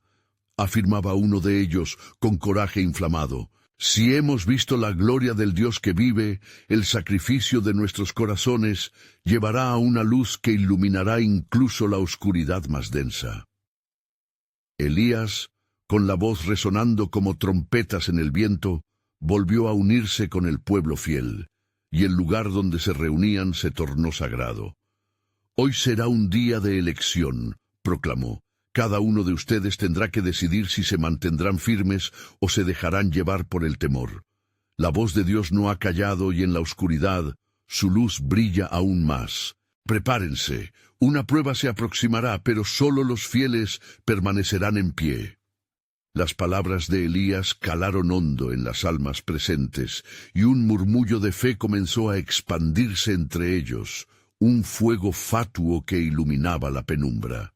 afirmaba uno de ellos con coraje inflamado. Si hemos visto la gloria del Dios que vive, el sacrificio de nuestros corazones llevará a una luz que iluminará incluso la oscuridad más densa. Elías, con la voz resonando como trompetas en el viento, volvió a unirse con el pueblo fiel, y el lugar donde se reunían se tornó sagrado. Hoy será un día de elección, proclamó. Cada uno de ustedes tendrá que decidir si se mantendrán firmes o se dejarán llevar por el temor. La voz de Dios no ha callado y en la oscuridad su luz brilla aún más. Prepárense, una prueba se aproximará, pero solo los fieles permanecerán en pie. Las palabras de Elías calaron hondo en las almas presentes, y un murmullo de fe comenzó a expandirse entre ellos, un fuego fatuo que iluminaba la penumbra.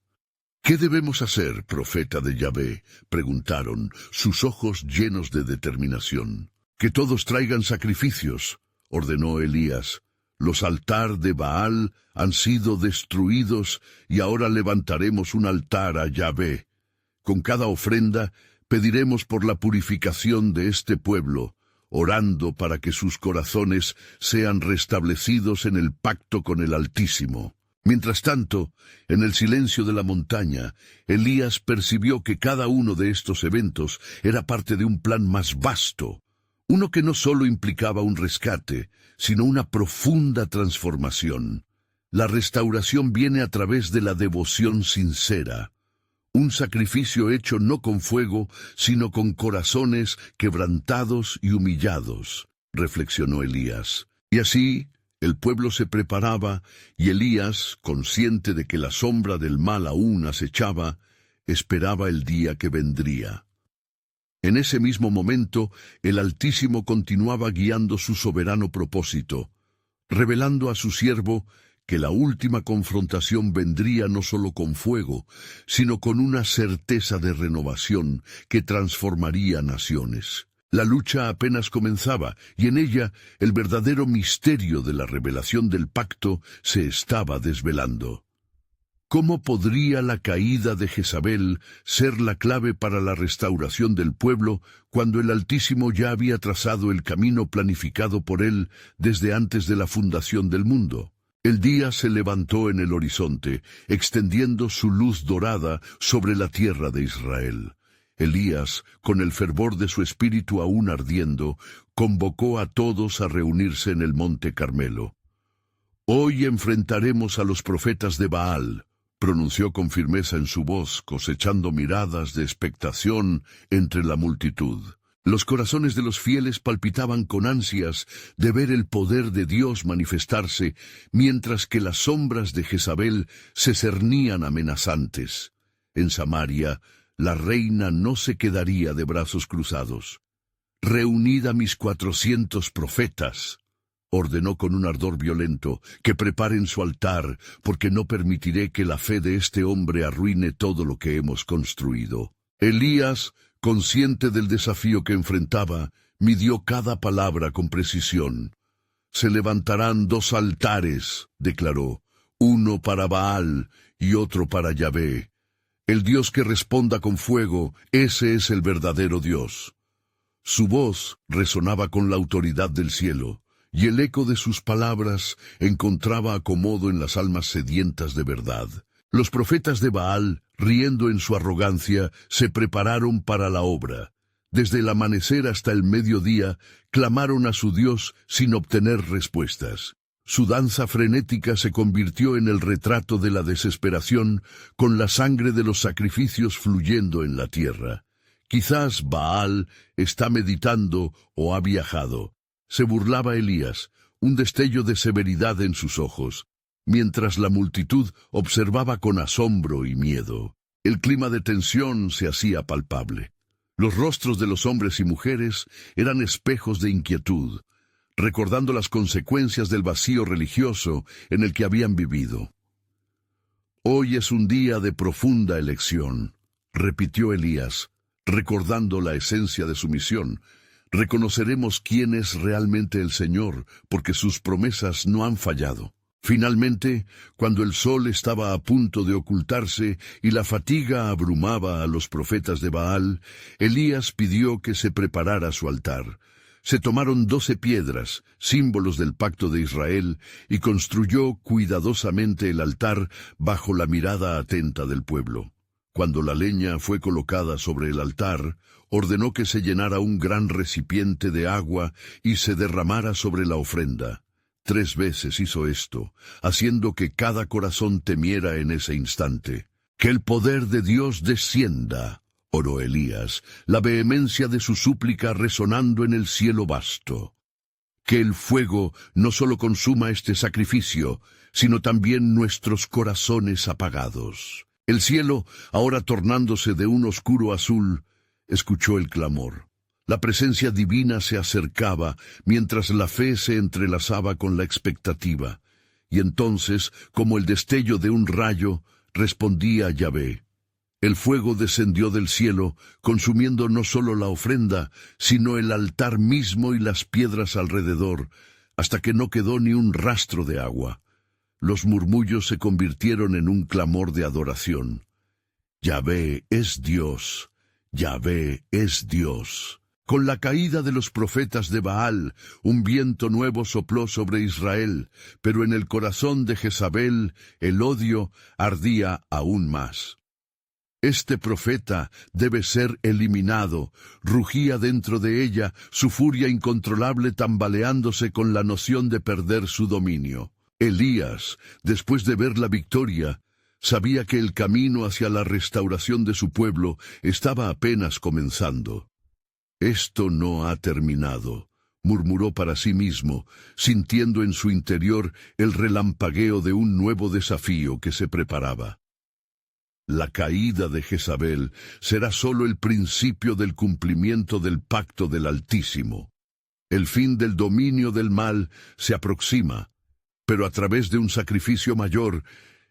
«¿Qué debemos hacer, profeta de Yahvé?», preguntaron, sus ojos llenos de determinación. «Que todos traigan sacrificios», ordenó Elías. «Los altares de Baal han sido destruidos y ahora levantaremos un altar a Yahvé. Con cada ofrenda pediremos por la purificación de este pueblo, orando para que sus corazones sean restablecidos en el pacto con el Altísimo». Mientras tanto, en el silencio de la montaña, Elías percibió que cada uno de estos eventos era parte de un plan más vasto, uno que no solo implicaba un rescate, sino una profunda transformación. La restauración viene a través de la devoción sincera, un sacrificio hecho no con fuego, sino con corazones quebrantados y humillados, reflexionó Elías. Y así, el pueblo se preparaba, y Elías, consciente de que la sombra del mal aún acechaba, esperaba el día que vendría. En ese mismo momento, el Altísimo continuaba guiando su soberano propósito, revelando a su siervo que la última confrontación vendría no solo con fuego, sino con una certeza de renovación que transformaría naciones. La lucha apenas comenzaba, y en ella el verdadero misterio de la revelación del pacto se estaba desvelando. ¿Cómo podría la caída de Jezabel ser la clave para la restauración del pueblo cuando el Altísimo ya había trazado el camino planificado por él desde antes de la fundación del mundo? El día se levantó en el horizonte, extendiendo su luz dorada sobre la tierra de Israel. Elías, con el fervor de su espíritu aún ardiendo, convocó a todos a reunirse en el monte Carmelo. «Hoy enfrentaremos a los profetas de Baal», pronunció con firmeza en su voz, cosechando miradas de expectación entre la multitud. Los corazones de los fieles palpitaban con ansias de ver el poder de Dios manifestarse, mientras que las sombras de Jezabel se cernían amenazantes. En Samaria, la reina no se quedaría de brazos cruzados. «Reunid a mis 400 profetas», ordenó con un ardor violento, «que preparen su altar, porque no permitiré que la fe de este hombre arruine todo lo que hemos construido». Elías, consciente del desafío que enfrentaba, midió cada palabra con precisión. «Se levantarán 2 altares», declaró, «uno para Baal y otro para Yahvé. El Dios que responda con fuego, ese es el verdadero Dios». Su voz resonaba con la autoridad del cielo, y el eco de sus palabras encontraba acomodo en las almas sedientas de verdad. Los profetas de Baal, riendo en su arrogancia, se prepararon para la obra. Desde el amanecer hasta el mediodía, clamaron a su Dios sin obtener respuestas. Su danza frenética se convirtió en el retrato de la desesperación, con la sangre de los sacrificios fluyendo en la tierra. Quizás Baal está meditando o ha viajado. Se burlaba Elías, un destello de severidad en sus ojos, mientras la multitud observaba con asombro y miedo. El clima de tensión se hacía palpable. Los rostros de los hombres y mujeres eran espejos de inquietud, recordando las consecuencias del vacío religioso en el que habían vivido. «Hoy es un día de profunda elección», repitió Elías, recordando la esencia de su misión. «Reconoceremos quién es realmente el Señor, porque sus promesas no han fallado». Finalmente, cuando el sol estaba a punto de ocultarse y la fatiga abrumaba a los profetas de Baal, Elías pidió que se preparara su altar. Se tomaron 12 piedras, símbolos del pacto de Israel, y construyó cuidadosamente el altar bajo la mirada atenta del pueblo. Cuando la leña fue colocada sobre el altar, ordenó que se llenara un gran recipiente de agua y se derramara sobre la ofrenda. 3 veces hizo esto, haciendo que cada corazón temiera en ese instante. «Que el poder de Dios descienda», oró Elías, la vehemencia de su súplica resonando en el cielo vasto. «Que el fuego no solo consuma este sacrificio, sino también nuestros corazones apagados». El cielo, ahora tornándose de un oscuro azul, escuchó el clamor. La presencia divina se acercaba, mientras la fe se entrelazaba con la expectativa. Y entonces, como el destello de un rayo, respondía Yahvé. El fuego descendió del cielo, consumiendo no solo la ofrenda, sino el altar mismo y las piedras alrededor, hasta que no quedó ni un rastro de agua. Los murmullos se convirtieron en un clamor de adoración. «Yahvé es Dios, Yahvé es Dios». Con la caída de los profetas de Baal, un viento nuevo sopló sobre Israel, pero en el corazón de Jezabel el odio ardía aún más. «Este profeta debe ser eliminado», rugía dentro de ella, su furia incontrolable tambaleándose con la noción de perder su dominio. Elías, después de ver la victoria, sabía que el camino hacia la restauración de su pueblo estaba apenas comenzando. «Esto no ha terminado», murmuró para sí mismo, sintiendo en su interior el relampagueo de un nuevo desafío que se preparaba. La caída de Jezabel será solo el principio del cumplimiento del pacto del Altísimo. El fin del dominio del mal se aproxima, pero a través de un sacrificio mayor,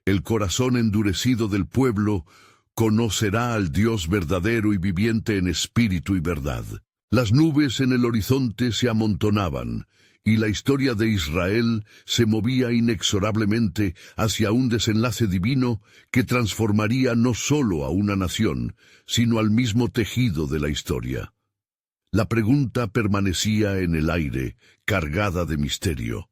el corazón endurecido del pueblo conocerá al Dios verdadero y viviente en espíritu y verdad. Las nubes en el horizonte se amontonaban, y la historia de Israel se movía inexorablemente hacia un desenlace divino que transformaría no solo a una nación, sino al mismo tejido de la historia. La pregunta permanecía en el aire, cargada de misterio.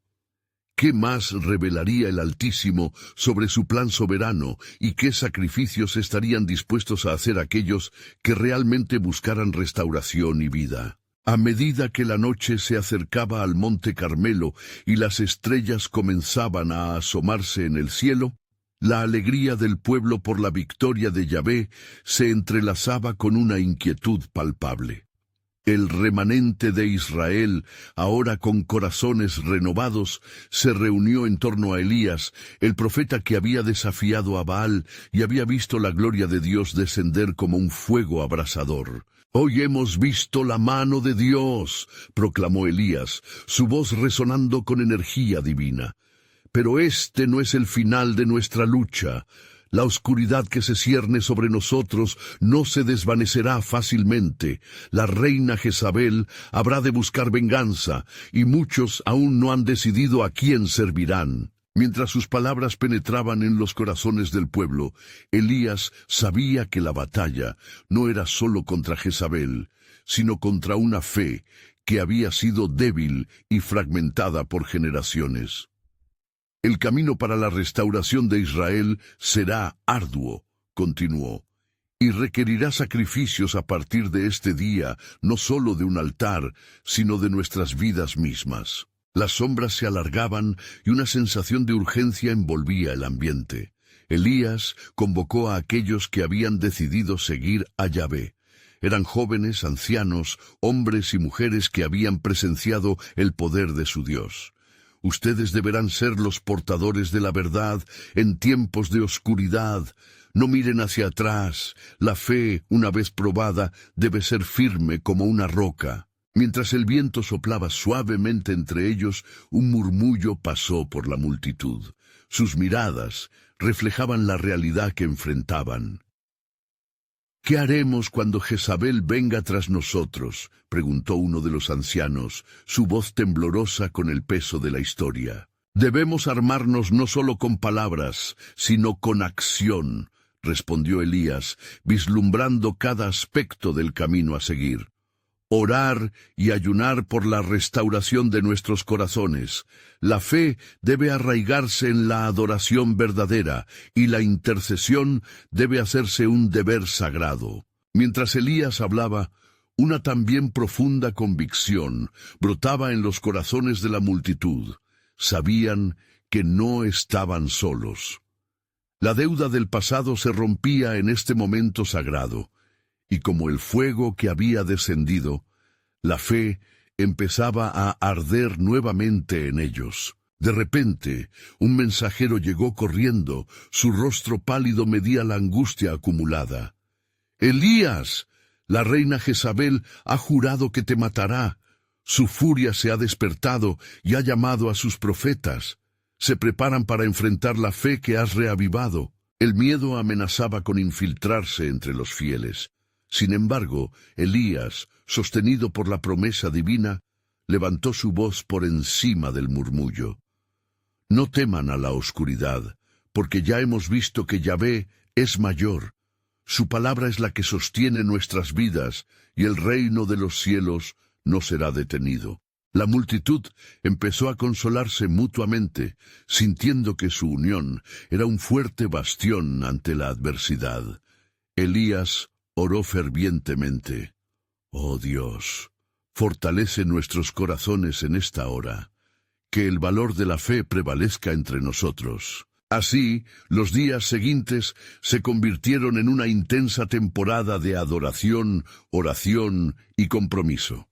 ¿Qué más revelaría el Altísimo sobre su plan soberano y qué sacrificios estarían dispuestos a hacer aquellos que realmente buscaran restauración y vida? A medida que la noche se acercaba al monte Carmelo y las estrellas comenzaban a asomarse en el cielo, la alegría del pueblo por la victoria de Yahvé se entrelazaba con una inquietud palpable. El remanente de Israel, ahora con corazones renovados, se reunió en torno a Elías, el profeta que había desafiado a Baal y había visto la gloria de Dios descender como un fuego abrasador. «Hoy hemos visto la mano de Dios», proclamó Elías, su voz resonando con energía divina. «Pero este no es el final de nuestra lucha. La oscuridad que se cierne sobre nosotros no se desvanecerá fácilmente. La reina Jezabel habrá de buscar venganza, y muchos aún no han decidido a quién servirán». Mientras sus palabras penetraban en los corazones del pueblo, Elías sabía que la batalla no era solo contra Jezabel, sino contra una fe que había sido débil y fragmentada por generaciones. «El camino para la restauración de Israel será arduo», continuó, y requerirá sacrificios a partir de este día, no solo de un altar, sino de nuestras vidas mismas. Las sombras se alargaban y una sensación de urgencia envolvía el ambiente. Elías convocó a aquellos que habían decidido seguir a Yahvé. Eran jóvenes, ancianos, hombres y mujeres que habían presenciado el poder de su Dios. Ustedes deberán ser los portadores de la verdad en tiempos de oscuridad. No miren hacia atrás. La fe, una vez probada, debe ser firme como una roca. Mientras el viento soplaba suavemente entre ellos, un murmullo pasó por la multitud. Sus miradas reflejaban la realidad que enfrentaban. «¿Qué haremos cuando Jezabel venga tras nosotros?», preguntó uno de los ancianos, su voz temblorosa con el peso de la historia. «Debemos armarnos no solo con palabras, sino con acción», respondió Elías, vislumbrando cada aspecto del camino a seguir. Orar y ayunar por la restauración de nuestros corazones. La fe debe arraigarse en la adoración verdadera y la intercesión debe hacerse un deber sagrado. Mientras Elías hablaba, una también profunda convicción brotaba en los corazones de la multitud. Sabían que no estaban solos. La deuda del pasado se rompía en este momento sagrado. Y como el fuego que había descendido, la fe empezaba a arder nuevamente en ellos. De repente, un mensajero llegó corriendo, su rostro pálido medía la angustia acumulada. «Elías, la reina Jezabel ha jurado que te matará. Su furia se ha despertado y ha llamado a sus profetas. Se preparan para enfrentar la fe que has reavivado». El miedo amenazaba con infiltrarse entre los fieles. Sin embargo, Elías, sostenido por la promesa divina, levantó su voz por encima del murmullo. «No teman a la oscuridad, porque ya hemos visto que Yahvé es mayor. Su palabra es la que sostiene nuestras vidas, y el reino de los cielos no será detenido». La multitud empezó a consolarse mutuamente, sintiendo que su unión era un fuerte bastión ante la adversidad. Elías oró fervientemente. «Oh Dios, fortalece nuestros corazones en esta hora. Que el valor de la fe prevalezca entre nosotros». Así, los días siguientes se convirtieron en una intensa temporada de adoración, oración y compromiso.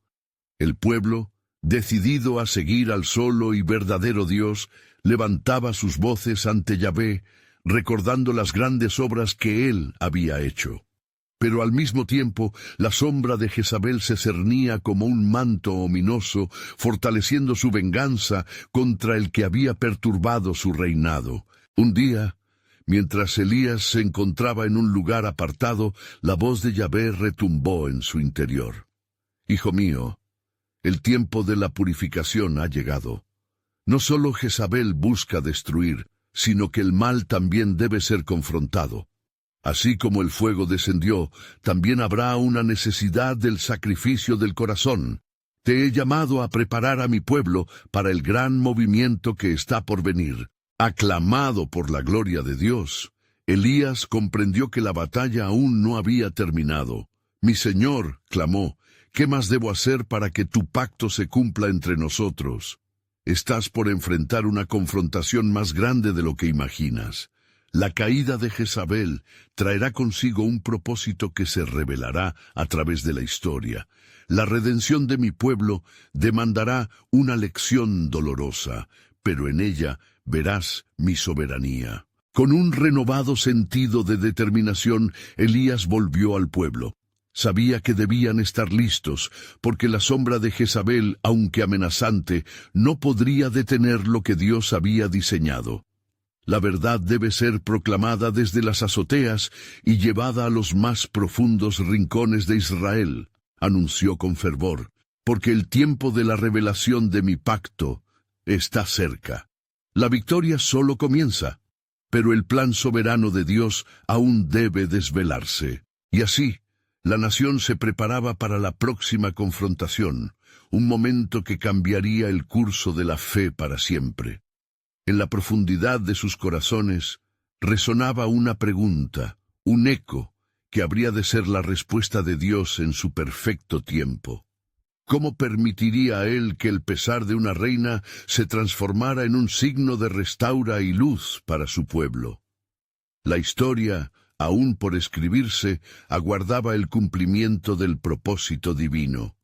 El pueblo, decidido a seguir al solo y verdadero Dios, levantaba sus voces ante Yahvé, recordando las grandes obras que él había hecho. Pero al mismo tiempo, la sombra de Jezabel se cernía como un manto ominoso, fortaleciendo su venganza contra el que había perturbado su reinado. Un día, mientras Elías se encontraba en un lugar apartado, la voz de Yahvé retumbó en su interior. «Hijo mío, el tiempo de la purificación ha llegado. No solo Jezabel busca destruir, sino que el mal también debe ser confrontado. Así como el fuego descendió, también habrá una necesidad del sacrificio del corazón. Te he llamado a preparar a mi pueblo para el gran movimiento que está por venir». Aclamado por la gloria de Dios, Elías comprendió que la batalla aún no había terminado. «Mi Señor», clamó, «¿qué más debo hacer para que tu pacto se cumpla entre nosotros?» Estás por enfrentar una confrontación más grande de lo que imaginas. La caída de Jezabel traerá consigo un propósito que se revelará a través de la historia. La redención de mi pueblo demandará una lección dolorosa, pero en ella verás mi soberanía. Con un renovado sentido de determinación, Elías volvió al pueblo. Sabía que debían estar listos, porque la sombra de Jezabel, aunque amenazante, no podría detener lo que Dios había diseñado. La verdad debe ser proclamada desde las azoteas y llevada a los más profundos rincones de Israel, anunció con fervor, porque el tiempo de la revelación de mi pacto está cerca. La victoria solo comienza, pero el plan soberano de Dios aún debe desvelarse. Y así, la nación se preparaba para la próxima confrontación, un momento que cambiaría el curso de la fe para siempre. En la profundidad de sus corazones resonaba una pregunta, un eco, que habría de ser la respuesta de Dios en su perfecto tiempo. ¿Cómo permitiría él que el pesar de una reina se transformara en un signo de restaura y luz para su pueblo? La historia, aún por escribirse, aguardaba el cumplimiento del propósito divino.